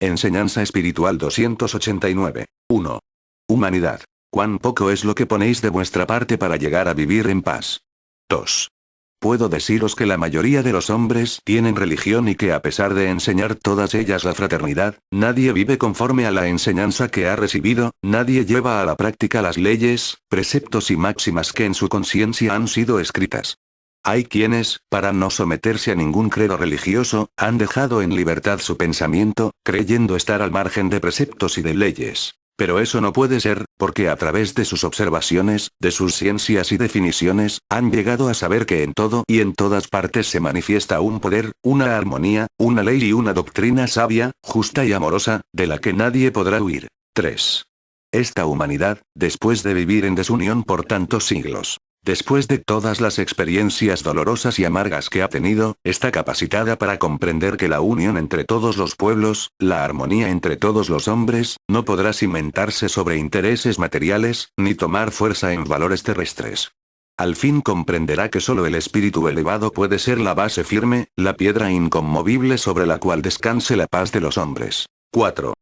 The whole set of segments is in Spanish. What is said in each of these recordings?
Enseñanza espiritual 289. 1. Humanidad. ¿Cuán poco es lo que ponéis de vuestra parte para llegar a vivir en paz? 2. Puedo deciros que la mayoría de los hombres tienen religión y que a pesar de enseñar todas ellas la fraternidad, nadie vive conforme a la enseñanza que ha recibido, nadie lleva a la práctica las leyes, preceptos y máximas que en su conciencia han sido escritas. Hay quienes, para no someterse a ningún credo religioso, han dejado en libertad su pensamiento, creyendo estar al margen de preceptos y de leyes. Pero eso no puede ser, porque a través de sus observaciones, de sus ciencias y definiciones, han llegado a saber que en todo y en todas partes se manifiesta un poder, una armonía, una ley y una doctrina sabia, justa y amorosa, de la que nadie podrá huir. 3. Esta humanidad, después de vivir en desunión por tantos siglos, después de todas las experiencias dolorosas y amargas que ha tenido, está capacitada para comprender que la unión entre todos los pueblos, la armonía entre todos los hombres, no podrá cimentarse sobre intereses materiales, ni tomar fuerza en valores terrestres. Al fin comprenderá que solo el espíritu elevado puede ser la base firme, la piedra inconmovible sobre la cual descanse la paz de los hombres. 4.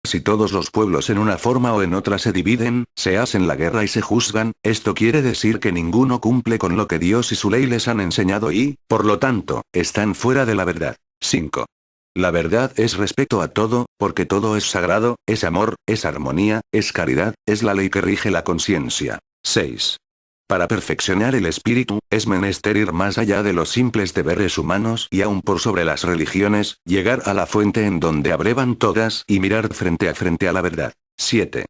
Si todos los pueblos en una forma o en otra se dividen, se hacen la guerra y se juzgan, esto quiere decir que ninguno cumple con lo que Dios y su ley les han enseñado y, por lo tanto, están fuera de la verdad. 5. La verdad es respeto a todo, porque todo es sagrado, es amor, es armonía, es caridad, es la ley que rige la conciencia. 6. Para perfeccionar el espíritu, es menester ir más allá de los simples deberes humanos y aún por sobre las religiones, llegar a la fuente en donde abrevan todas y mirar frente a la verdad. 7.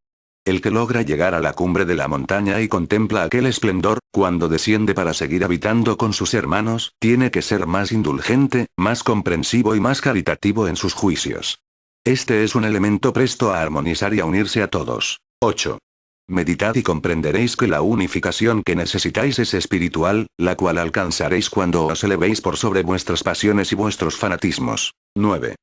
El que logra llegar a la cumbre de la montaña y contempla aquel esplendor, cuando desciende para seguir habitando con sus hermanos, tiene que ser más indulgente, más comprensivo y más caritativo en sus juicios. Este es un elemento presto a armonizar y a unirse a todos. 8. Meditad y comprenderéis que la unificación que necesitáis es espiritual, la cual alcanzaréis cuando os elevéis por sobre vuestras pasiones y vuestros fanatismos. 9.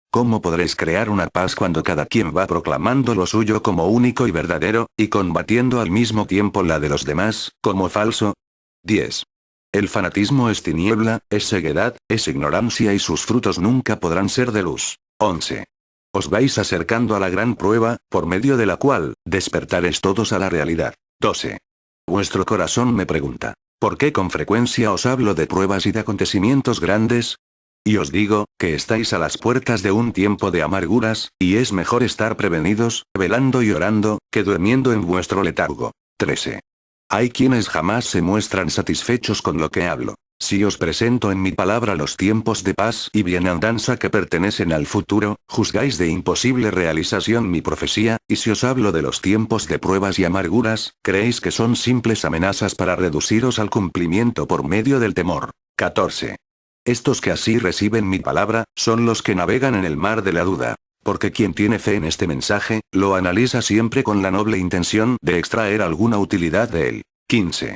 ¿Cómo podréis crear una paz cuando cada quien va proclamando lo suyo como único y verdadero, y combatiendo al mismo tiempo la de los demás, como falso? 10. El fanatismo es tiniebla, es ceguedad, es ignorancia y sus frutos nunca podrán ser de luz. 11. Os vais acercando a la gran prueba, por medio de la cual, despertaréis todos a la realidad. 12. Vuestro corazón me pregunta, ¿por qué con frecuencia os hablo de pruebas y de acontecimientos grandes? Y os digo, que estáis a las puertas de un tiempo de amarguras, y es mejor estar prevenidos, velando y orando, que durmiendo en vuestro letargo. 13. Hay quienes jamás se muestran satisfechos con lo que hablo. Si os presento en mi palabra los tiempos de paz y bienandanza que pertenecen al futuro, juzgáis de imposible realización mi profecía, y si os hablo de los tiempos de pruebas y amarguras, creéis que son simples amenazas para reduciros al cumplimiento por medio del temor. 14. Estos que así reciben mi palabra, son los que navegan en el mar de la duda. Porque quien tiene fe en este mensaje, lo analiza siempre con la noble intención de extraer alguna utilidad de él. 15.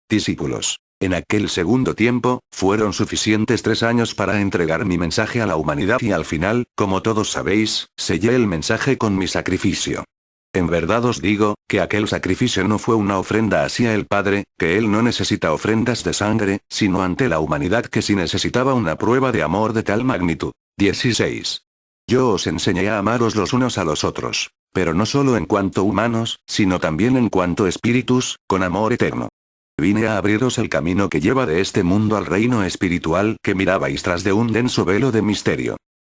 Discípulos. En aquel segundo tiempo, fueron suficientes 3 años para entregar mi mensaje a la humanidad y al final, como todos sabéis, sellé el mensaje con mi sacrificio. En verdad os digo, que aquel sacrificio no fue una ofrenda hacia el Padre, que Él no necesita ofrendas de sangre, sino ante la humanidad que sí necesitaba una prueba de amor de tal magnitud. 16. Yo os enseñé a amaros los unos a los otros, pero no solo en cuanto humanos, sino también en cuanto espíritus, con amor eterno. Vine a abriros el camino que lleva de este mundo al reino espiritual que mirabais tras de un denso velo de misterio.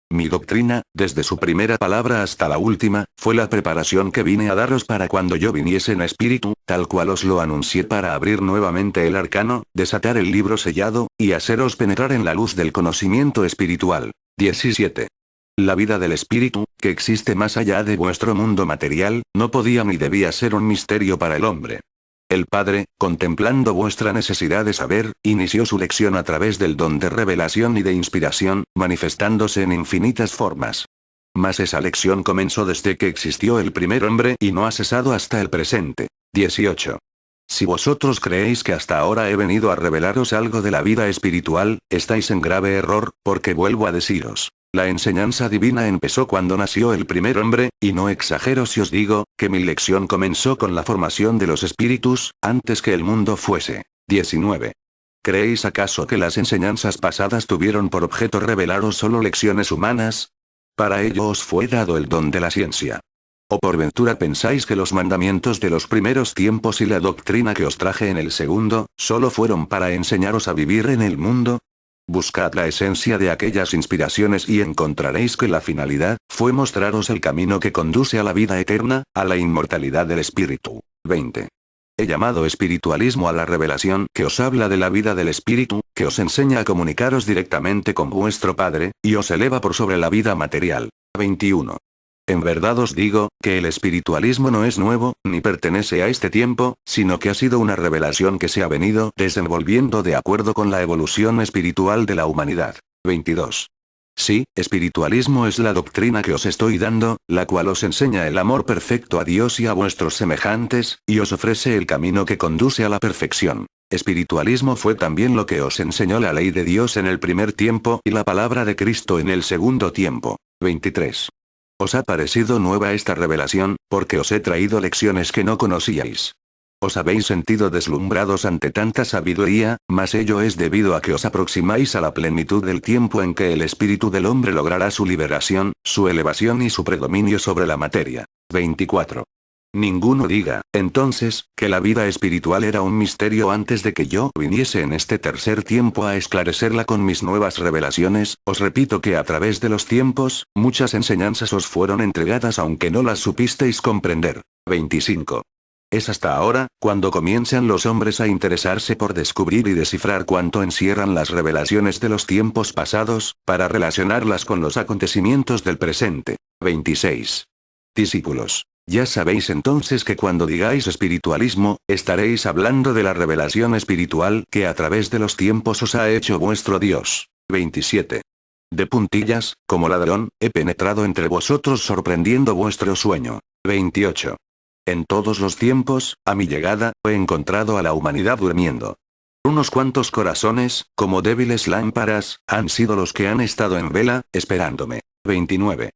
Mi doctrina, desde su primera palabra hasta la última, fue la preparación que vine a daros para cuando yo viniese en espíritu, tal cual os lo anuncié para abrir nuevamente el arcano, desatar el libro sellado, y haceros penetrar en la luz del conocimiento espiritual. 17. La vida del espíritu, que existe más allá de vuestro mundo material, no podía ni debía ser un misterio para el hombre. El Padre, contemplando vuestra necesidad de saber, inició su lección a través del don de revelación y de inspiración, manifestándose en infinitas formas. Mas esa lección comenzó desde que existió el primer hombre y no ha cesado hasta el presente. 18. Si vosotros creéis que hasta ahora he venido a revelaros algo de la vida espiritual, estáis en grave error, porque vuelvo a deciros. La enseñanza divina empezó cuando nació el primer hombre, y no exagero si os digo, que mi lección comenzó con la formación de los espíritus, antes que el mundo fuese. 19. ¿Creéis acaso que las enseñanzas pasadas tuvieron por objeto revelaros solo lecciones humanas? Para ello os fue dado el don de la ciencia. ¿O por ventura pensáis que los mandamientos de los primeros tiempos y la doctrina que os traje en el segundo, solo fueron para enseñaros a vivir en el mundo? Buscad la esencia de aquellas inspiraciones y encontraréis que la finalidad, fue mostraros el camino que conduce a la vida eterna, a la inmortalidad del espíritu. 20. He llamado espiritualismo a la revelación que os habla de la vida del espíritu, que os enseña a comunicaros directamente con vuestro Padre, y os eleva por sobre la vida material. 21. En verdad os digo, que el espiritualismo no es nuevo, ni pertenece a este tiempo, sino que ha sido una revelación que se ha venido desenvolviendo de acuerdo con la evolución espiritual de la humanidad. 22. Sí, espiritualismo es la doctrina que os estoy dando, la cual os enseña el amor perfecto a Dios y a vuestros semejantes, y os ofrece el camino que conduce a la perfección. Espiritualismo fue también lo que os enseñó la ley de Dios en el primer tiempo y la palabra de Cristo en el segundo tiempo. 23. Os ha parecido nueva esta revelación, porque os he traído lecciones que no conocíais. Os habéis sentido deslumbrados ante tanta sabiduría, mas ello es debido a que os aproximáis a la plenitud del tiempo en que el espíritu del hombre logrará su liberación, su elevación y su predominio sobre la materia. 24. Ninguno diga, entonces, que la vida espiritual era un misterio antes de que yo viniese en este tercer tiempo a esclarecerla con mis nuevas revelaciones. Os repito que a través de los tiempos, muchas enseñanzas os fueron entregadas aunque no las supisteis comprender. 25. Es hasta ahora, cuando comienzan los hombres a interesarse por descubrir y descifrar cuánto encierran las revelaciones de los tiempos pasados, para relacionarlas con los acontecimientos del presente. 26. Discípulos. Ya sabéis entonces que cuando digáis espiritualismo, estaréis hablando de la revelación espiritual que a través de los tiempos os ha hecho vuestro Dios. 27. De puntillas, como ladrón, he penetrado entre vosotros sorprendiendo vuestro sueño. 28. En todos los tiempos, a mi llegada, he encontrado a la humanidad durmiendo. Unos cuantos corazones, como débiles lámparas, han sido los que han estado en vela, esperándome. 29.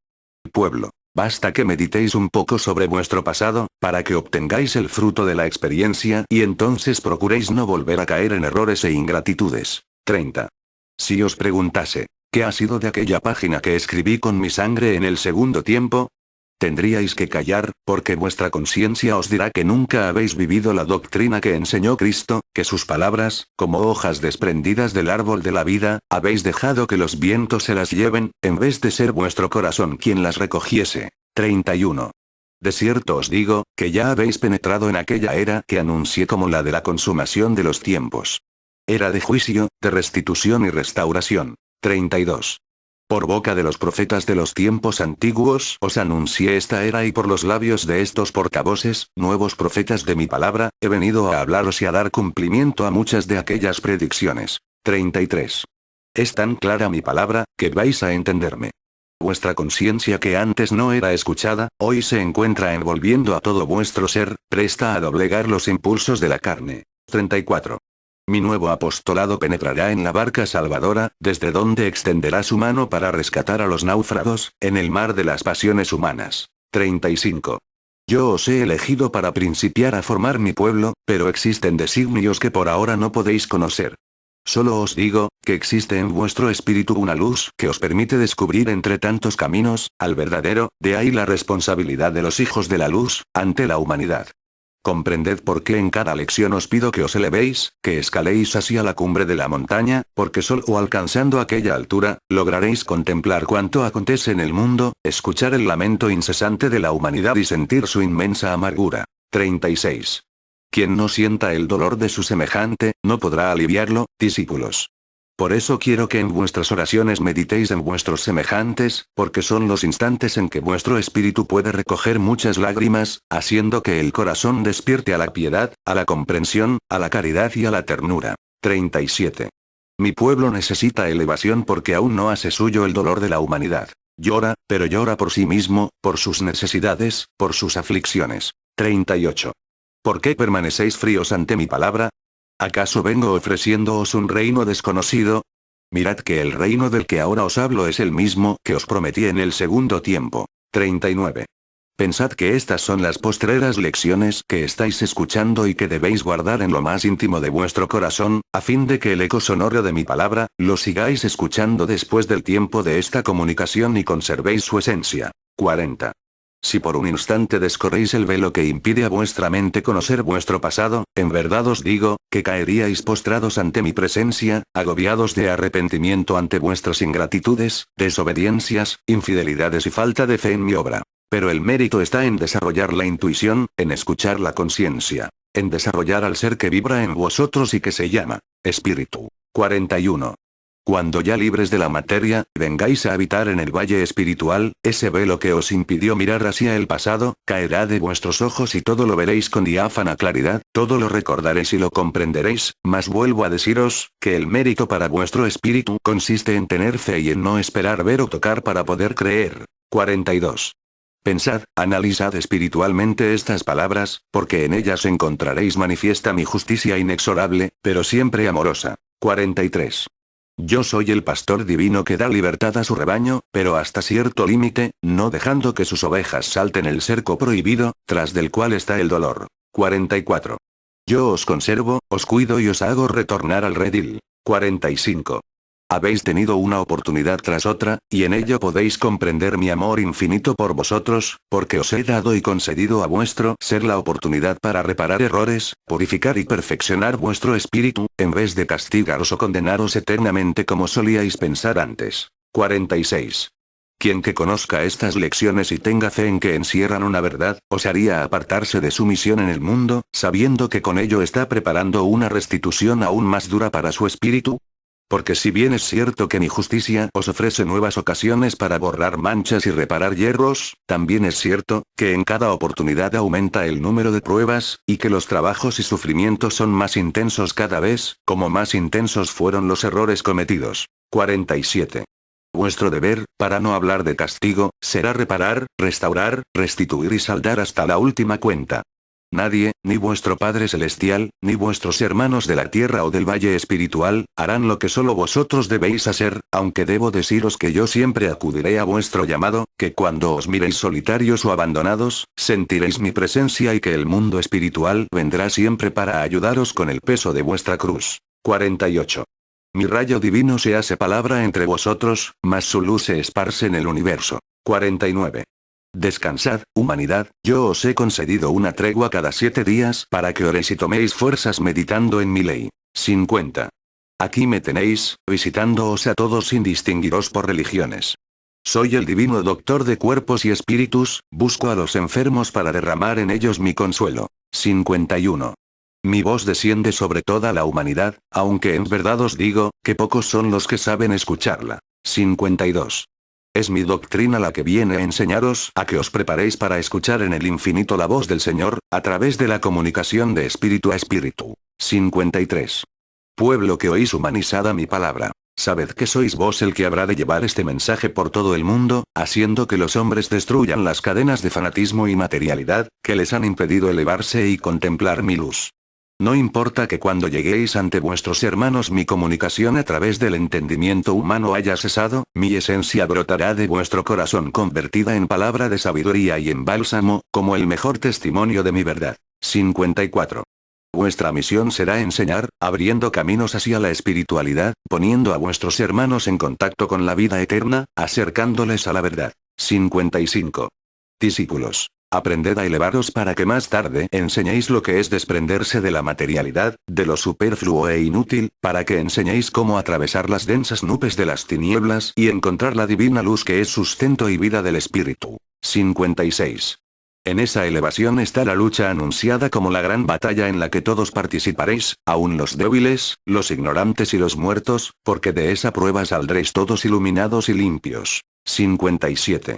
Pueblo. Basta que meditéis un poco sobre vuestro pasado, para que obtengáis el fruto de la experiencia y entonces procuréis no volver a caer en errores e ingratitudes. 30. Si os preguntase, ¿qué ha sido de aquella página que escribí con mi sangre en el segundo tiempo? Tendríais que callar, porque vuestra conciencia os dirá que nunca habéis vivido la doctrina que enseñó Cristo, que sus palabras, como hojas desprendidas del árbol de la vida, habéis dejado que los vientos se las lleven, en vez de ser vuestro corazón quien las recogiese. 31. De cierto os digo, que ya habéis penetrado en aquella era que anuncié como la de la consumación de los tiempos. Era de juicio, de restitución y restauración. 32. Por boca de los profetas de los tiempos antiguos os anuncié esta era y por los labios de estos portavoces, nuevos profetas de mi palabra, he venido a hablaros y a dar cumplimiento a muchas de aquellas predicciones. 33. Es tan clara mi palabra, que vais a entenderme. Vuestra conciencia que antes no era escuchada, hoy se encuentra envolviendo a todo vuestro ser, presta a doblegar los impulsos de la carne. 34. Mi nuevo apostolado penetrará en la barca salvadora, desde donde extenderá su mano para rescatar a los náufragos, en el mar de las pasiones humanas. 35. Yo os he elegido para principiar a formar mi pueblo, pero existen designios que por ahora no podéis conocer. Solo os digo, que existe en vuestro espíritu una luz que os permite descubrir entre tantos caminos, al verdadero, de ahí la responsabilidad de los hijos de la luz, ante la humanidad. Comprended por qué en cada lección os pido que os elevéis, que escaléis hacia la cumbre de la montaña, porque solo alcanzando aquella altura, lograréis contemplar cuánto acontece en el mundo, escuchar el lamento incesante de la humanidad y sentir su inmensa amargura. 36. Quien no sienta el dolor de su semejante, no podrá aliviarlo, discípulos. Por eso quiero que en vuestras oraciones meditéis en vuestros semejantes, porque son los instantes en que vuestro espíritu puede recoger muchas lágrimas, haciendo que el corazón despierte a la piedad, a la comprensión, a la caridad y a la ternura. 37. Mi pueblo necesita elevación porque aún no hace suyo el dolor de la humanidad. Llora, pero llora por sí mismo, por sus necesidades, por sus aflicciones. 38. ¿Por qué permanecéis fríos ante mi palabra? ¿Acaso vengo ofreciéndoos un reino desconocido? Mirad que el reino del que ahora os hablo es el mismo que os prometí en el segundo tiempo. 39. Pensad que estas son las postreras lecciones que estáis escuchando y que debéis guardar en lo más íntimo de vuestro corazón, a fin de que el eco sonoro de mi palabra, lo sigáis escuchando después del tiempo de esta comunicación y conservéis su esencia. 40. Si por un instante descorréis el velo que impide a vuestra mente conocer vuestro pasado, en verdad os digo, que caeríais postrados ante mi presencia, agobiados de arrepentimiento ante vuestras ingratitudes, desobediencias, infidelidades y falta de fe en mi obra. Pero el mérito está en desarrollar la intuición, en escuchar la conciencia, en desarrollar al ser que vibra en vosotros y que se llama Espíritu. 41. Cuando ya libres de la materia, vengáis a habitar en el valle espiritual, ese velo que os impidió mirar hacia el pasado, caerá de vuestros ojos y todo lo veréis con diáfana claridad, todo lo recordaréis y lo comprenderéis, mas vuelvo a deciros, que el mérito para vuestro espíritu consiste en tener fe y en no esperar ver o tocar para poder creer. 42. Pensad, analizad espiritualmente estas palabras, porque en ellas encontraréis manifiesta mi justicia inexorable, pero siempre amorosa. 43. Yo soy el pastor divino que da libertad a su rebaño, pero hasta cierto límite, no dejando que sus ovejas salten el cerco prohibido, tras del cual está el dolor. 44. Yo os conservo, os cuido y os hago retornar al redil. 45. Habéis tenido una oportunidad tras otra, y en ello podéis comprender mi amor infinito por vosotros, porque os he dado y concedido a vuestro ser la oportunidad para reparar errores, purificar y perfeccionar vuestro espíritu, en vez de castigaros o condenaros eternamente como solíais pensar antes. 46. Quien que conozca estas lecciones y tenga fe en que encierran una verdad, osaría apartarse de su misión en el mundo, sabiendo que con ello está preparando una restitución aún más dura para su espíritu. Porque si bien es cierto que mi justicia os ofrece nuevas ocasiones para borrar manchas y reparar hierros, también es cierto, que en cada oportunidad aumenta el número de pruebas, y que los trabajos y sufrimientos son más intensos cada vez, como más intensos fueron los errores cometidos. 47. Vuestro deber, para no hablar de castigo, será reparar, restaurar, restituir y saldar hasta la última cuenta. Nadie, ni vuestro Padre Celestial, ni vuestros hermanos de la tierra o del valle espiritual, harán lo que solo vosotros debéis hacer, aunque debo deciros que yo siempre acudiré a vuestro llamado, que cuando os miréis solitarios o abandonados, sentiréis mi presencia y que el mundo espiritual vendrá siempre para ayudaros con el peso de vuestra cruz. 48. Mi rayo divino se hace palabra entre vosotros, mas su luz se esparce en el universo. 49. Descansad, humanidad, yo os he concedido una tregua cada 7 días para que oréis y toméis fuerzas meditando en mi ley. 50. Aquí me tenéis, visitándoos a todos sin distinguiros por religiones. Soy el divino doctor de cuerpos y espíritus, busco a los enfermos para derramar en ellos mi consuelo. 51. Mi voz desciende sobre toda la humanidad, aunque en verdad os digo, que pocos son los que saben escucharla. 52. Es mi doctrina la que viene a enseñaros a que os preparéis para escuchar en el infinito la voz del Señor, a través de la comunicación de espíritu a espíritu. 53. Pueblo que oís humanizada mi palabra. Sabed que sois vos el que habrá de llevar este mensaje por todo el mundo, haciendo que los hombres destruyan las cadenas de fanatismo y materialidad, que les han impedido elevarse y contemplar mi luz. No importa que cuando lleguéis ante vuestros hermanos mi comunicación a través del entendimiento humano haya cesado, mi esencia brotará de vuestro corazón convertida en palabra de sabiduría y en bálsamo, como el mejor testimonio de mi verdad. 54. Vuestra misión será enseñar, abriendo caminos hacia la espiritualidad, poniendo a vuestros hermanos en contacto con la vida eterna, acercándoles a la verdad. 55. Discípulos. Aprended a elevaros para que más tarde enseñéis lo que es desprenderse de la materialidad, de lo superfluo e inútil, para que enseñéis cómo atravesar las densas nubes de las tinieblas y encontrar la divina luz que es sustento y vida del espíritu. 56. En esa elevación está la lucha anunciada como la gran batalla en la que todos participaréis, aun los débiles, los ignorantes y los muertos, porque de esa prueba saldréis todos iluminados y limpios. 57.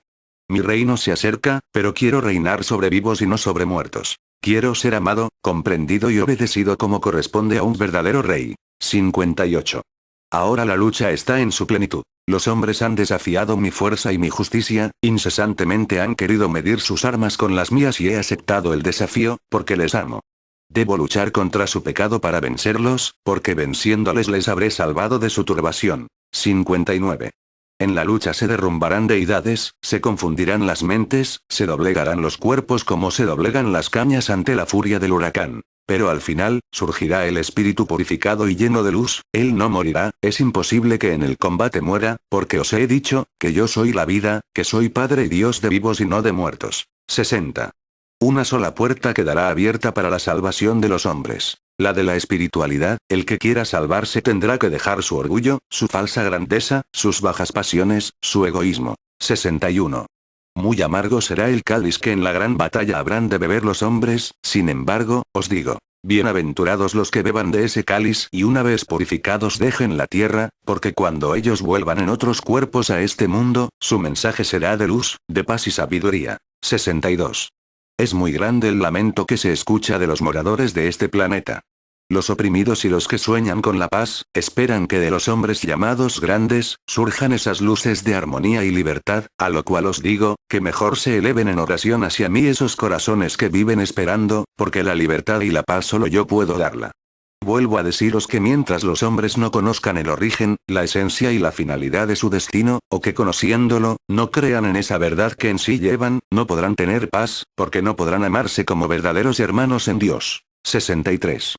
Mi reino se acerca, pero quiero reinar sobre vivos y no sobre muertos. Quiero ser amado, comprendido y obedecido como corresponde a un verdadero rey. 58. Ahora la lucha está en su plenitud. Los hombres han desafiado mi fuerza y mi justicia, incesantemente han querido medir sus armas con las mías y he aceptado el desafío, porque les amo. Debo luchar contra su pecado para vencerlos, porque venciéndoles les habré salvado de su turbación. 59. En la lucha se derrumbarán deidades, se confundirán las mentes, se doblegarán los cuerpos como se doblegan las cañas ante la furia del huracán. Pero al final, surgirá el espíritu purificado y lleno de luz, él no morirá, es imposible que en el combate muera, porque os he dicho, que yo soy la vida, que soy Padre y Dios de vivos y no de muertos. 60. Una sola puerta quedará abierta para la salvación de los hombres. La de la espiritualidad, el que quiera salvarse tendrá que dejar su orgullo, su falsa grandeza, sus bajas pasiones, su egoísmo. 61. Muy amargo será el cáliz que en la gran batalla habrán de beber los hombres, sin embargo, os digo, bienaventurados los que beban de ese cáliz y una vez purificados dejen la tierra, porque cuando ellos vuelvan en otros cuerpos a este mundo, su mensaje será de luz, de paz y sabiduría. 62. Es muy grande el lamento que se escucha de los moradores de este planeta. Los oprimidos y los que sueñan con la paz, esperan que de los hombres llamados grandes, surjan esas luces de armonía y libertad, a lo cual os digo, que mejor se eleven en oración hacia mí esos corazones que viven esperando, porque la libertad y la paz solo yo puedo darla. Vuelvo a deciros que mientras los hombres no conozcan el origen, la esencia y la finalidad de su destino, o que conociéndolo, no crean en esa verdad que en sí llevan, no podrán tener paz, porque no podrán amarse como verdaderos hermanos en Dios. 63.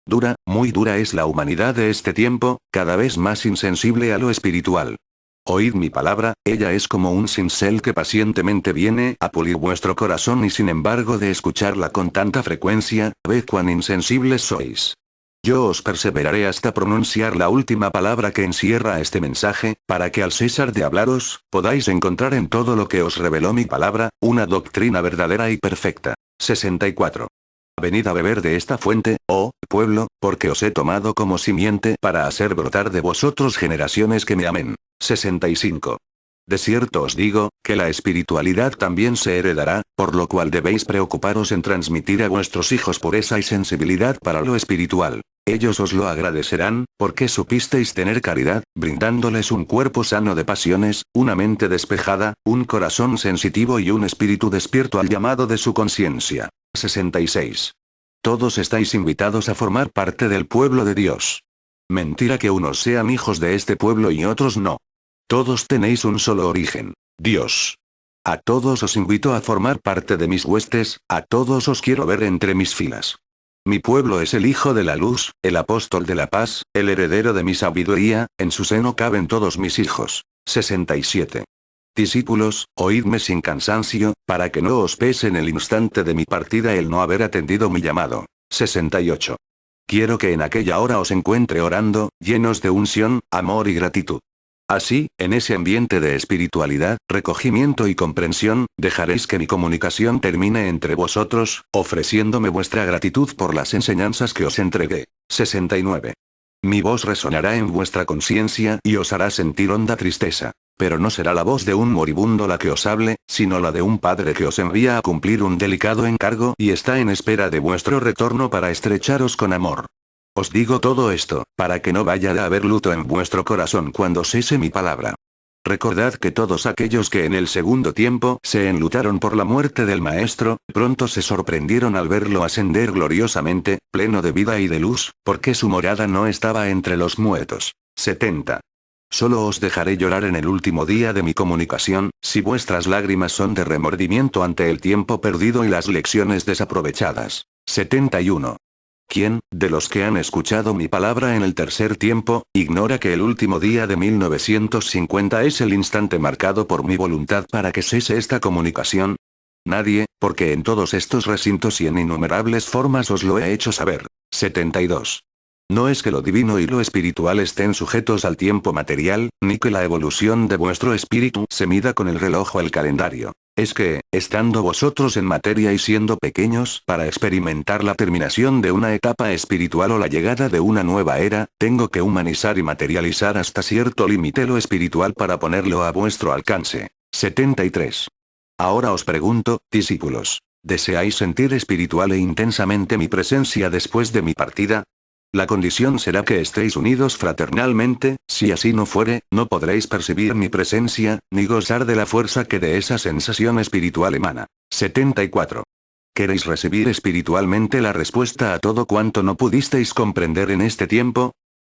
Dura, muy dura es la humanidad de este tiempo, cada vez más insensible a lo espiritual. Oíd mi palabra, ella es como un cincel que pacientemente viene a pulir vuestro corazón y sin embargo de escucharla con tanta frecuencia, ved cuán insensibles sois. Yo os perseveraré hasta pronunciar la última palabra que encierra este mensaje, para que al cesar de hablaros, podáis encontrar en todo lo que os reveló mi palabra, una doctrina verdadera y perfecta. 64. Venid a beber de esta fuente, oh pueblo, porque os he tomado como simiente para hacer brotar de vosotros generaciones que me amen. 65. De cierto os digo, que la espiritualidad también se heredará, por lo cual debéis preocuparos en transmitir a vuestros hijos pureza y sensibilidad para lo espiritual. Ellos os lo agradecerán, porque supisteis tener caridad, brindándoles un cuerpo sano de pasiones, una mente despejada, un corazón sensitivo y un espíritu despierto al llamado de su conciencia. 66. Todos estáis invitados a formar parte del pueblo de Dios. Mentira que unos sean hijos de este pueblo y otros no. Todos tenéis un solo origen, Dios. A todos os invito a formar parte de mis huestes, a todos os quiero ver entre mis filas. Mi pueblo es el Hijo de la Luz, el Apóstol de la Paz, el heredero de mi sabiduría, en su seno caben todos mis hijos. 67. Discípulos, oídme sin cansancio, para que no os pese en el instante de mi partida el no haber atendido mi llamado. 68. Quiero que en aquella hora os encuentre orando, llenos de unción, amor y gratitud. Así, en ese ambiente de espiritualidad, recogimiento y comprensión, dejaréis que mi comunicación termine entre vosotros, ofreciéndome vuestra gratitud por las enseñanzas que os entregué. 69. Mi voz resonará en vuestra conciencia y os hará sentir honda tristeza. Pero no será la voz de un moribundo la que os hable, sino la de un padre que os envía a cumplir un delicado encargo y está en espera de vuestro retorno para estrecharos con amor. Os digo todo esto, para que no vaya a haber luto en vuestro corazón cuando cese mi palabra. Recordad que todos aquellos que en el segundo tiempo se enlutaron por la muerte del Maestro, pronto se sorprendieron al verlo ascender gloriosamente, pleno de vida y de luz, porque su morada no estaba entre los muertos. 70. Solo os dejaré llorar en el último día de mi comunicación, si vuestras lágrimas son de remordimiento ante el tiempo perdido y las lecciones desaprovechadas. 71. ¿Quién, de los que han escuchado mi palabra en el tercer tiempo, ignora que el último día de 1950 es el instante marcado por mi voluntad para que cese esta comunicación? Nadie, porque en todos estos recintos y en innumerables formas os lo he hecho saber. 72. No es que lo divino y lo espiritual estén sujetos al tiempo material, ni que la evolución de vuestro espíritu se mida con el reloj o el calendario. Es que, estando vosotros en materia y siendo pequeños para experimentar la terminación de una etapa espiritual o la llegada de una nueva era, tengo que humanizar y materializar hasta cierto límite lo espiritual para ponerlo a vuestro alcance. 73. Ahora os pregunto, discípulos, ¿deseáis sentir espiritual e intensamente mi presencia después de mi partida? La condición será que estéis unidos fraternalmente, si así no fuere, no podréis percibir mi presencia, ni gozar de la fuerza que de esa sensación espiritual emana. 74. ¿Queréis recibir espiritualmente la respuesta a todo cuanto no pudisteis comprender en este tiempo?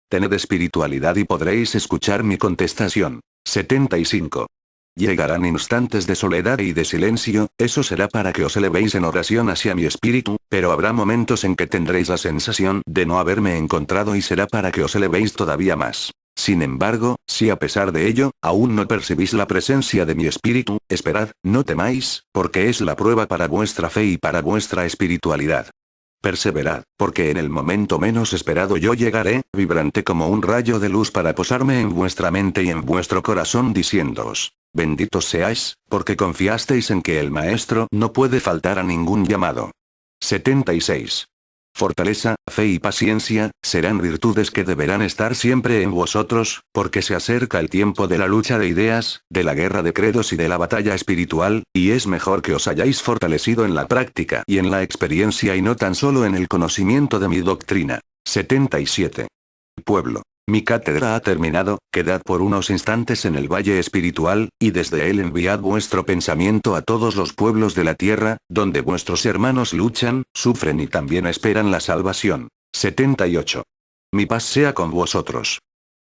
Tened espiritualidad y podréis escuchar mi contestación. 75. Llegarán instantes de soledad y de silencio, eso será para que os elevéis en oración hacia mi espíritu, pero habrá momentos en que tendréis la sensación de no haberme encontrado y será para que os elevéis todavía más. Sin embargo, si a pesar de ello, aún no percibís la presencia de mi espíritu, esperad, no temáis, porque es la prueba para vuestra fe y para vuestra espiritualidad. Perseverad, porque en el momento menos esperado yo llegaré, vibrante como un rayo de luz para posarme en vuestra mente y en vuestro corazón diciéndoos, benditos seáis, porque confiasteis en que el Maestro no puede faltar a ningún llamado. 76. Fortaleza, fe y paciencia, serán virtudes que deberán estar siempre en vosotros, porque se acerca el tiempo de la lucha de ideas, de la guerra de credos y de la batalla espiritual, y es mejor que os hayáis fortalecido en la práctica y en la experiencia y no tan solo en el conocimiento de mi doctrina. 77. Pueblo. Mi cátedra ha terminado, quedad por unos instantes en el valle espiritual, y desde él enviad vuestro pensamiento a todos los pueblos de la tierra, donde vuestros hermanos luchan, sufren y también esperan la salvación. 78. Mi paz sea con vosotros.